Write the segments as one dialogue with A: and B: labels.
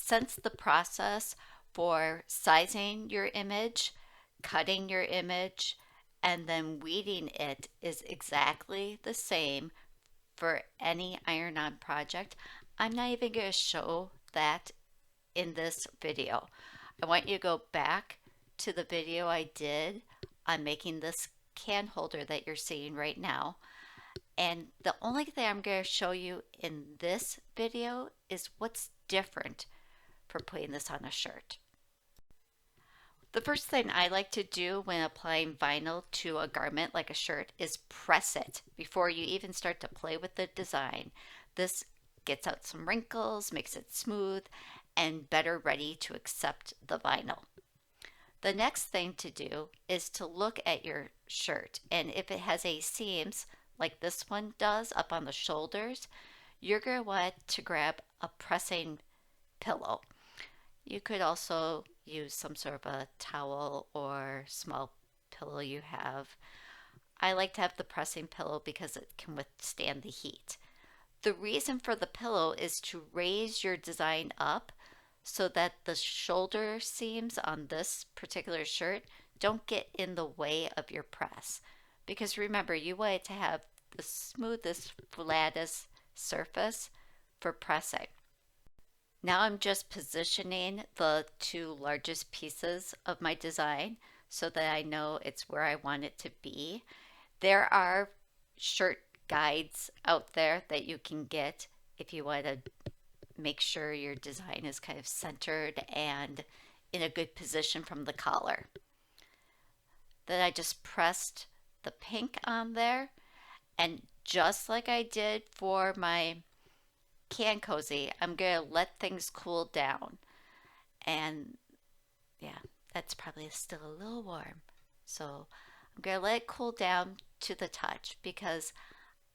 A: since the process for sizing your image, cutting your image, and then weeding it is exactly the same for any iron-on project, I'm not even going to show that in this video. I want you to go back to the video I did on making this can holder that you're seeing right now. And the only thing I'm going to show you in this video is what's different for putting this on a shirt. The first thing I like to do when applying vinyl to a garment like a shirt is press it before you even start to play with the design. This gets out some wrinkles, makes it smooth, and better ready to accept the vinyl. The next thing to do is to look at your shirt, and if it has a seams like this one does up on the shoulders, you're going to want to grab a pressing pillow. You could also use some sort of a towel or small pillow you have. I like to have the pressing pillow because it can withstand the heat. The reason for the pillow is to raise your design up so that the shoulder seams on this particular shirt don't get in the way of your press. Because remember, you want it to have the smoothest, flattest surface for pressing. Now I'm just positioning the two largest pieces of my design so that I know it's where I want it to be. There are shirt guides out there that you can get if you want to make sure your design is kind of centered and in a good position from the collar. Then I just pressed the pink on there, and just like I did for my can cozy, I'm going to let things cool down. And yeah, that's probably still a little warm. So I'm going to let it cool down to the touch because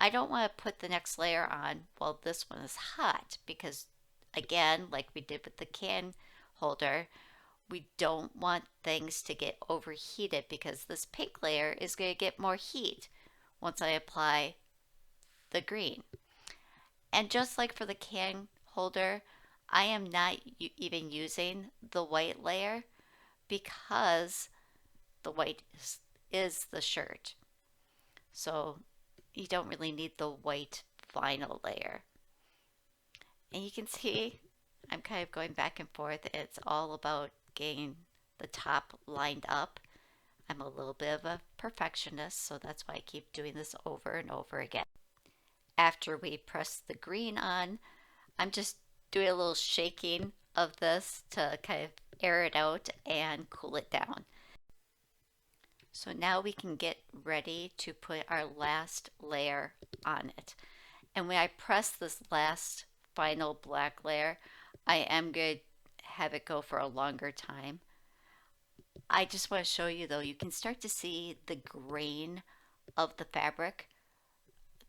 A: I don't want to put the next layer on while this one is hot because, again, like we did with the can holder, we don't want things to get overheated because this pink layer is going to get more heat once I apply the green. And just like for the can holder, I am not even using the white layer because the white is the shirt. So you don't really need the white vinyl layer. And you can see I'm kind of going back and forth. It's all about getting the top lined up. I'm a little bit of a perfectionist, so that's why I keep doing this over and over again. After we press the green on, I'm just doing a little shaking of this to kind of air it out and cool it down. So now we can get ready to put our last layer on it. And when I press this last final black layer, I am going to have it go for a longer time. I just want to show you though, you can start to see the grain of the fabric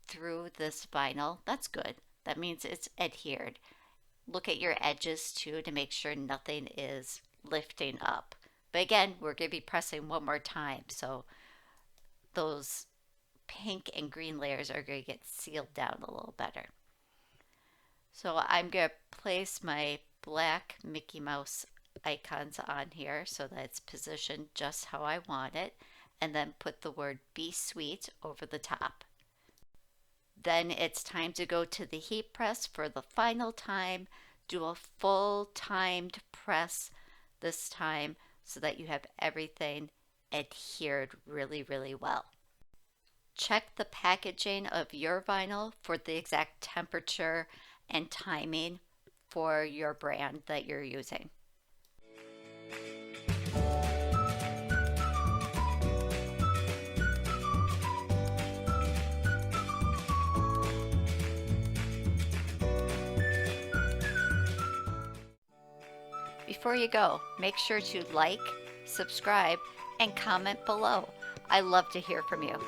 A: through this vinyl. That's good. That means it's adhered. Look at your edges too to make sure nothing is lifting up. But again, we're going to be pressing one more time, so those pink and green layers are going to get sealed down a little better. So I'm going to place my black Mickey Mouse icons on here so that it's positioned just how I want it, and then put the word "Be Sweet" over the top. Then it's time to go to the heat press for the final time. Do a full timed press this time so that you have everything adhered really, really well. Check the packaging of your vinyl for the exact temperature and timing for your brand that you're using. Before you go, make sure to like, subscribe, and comment below. I love to hear from you.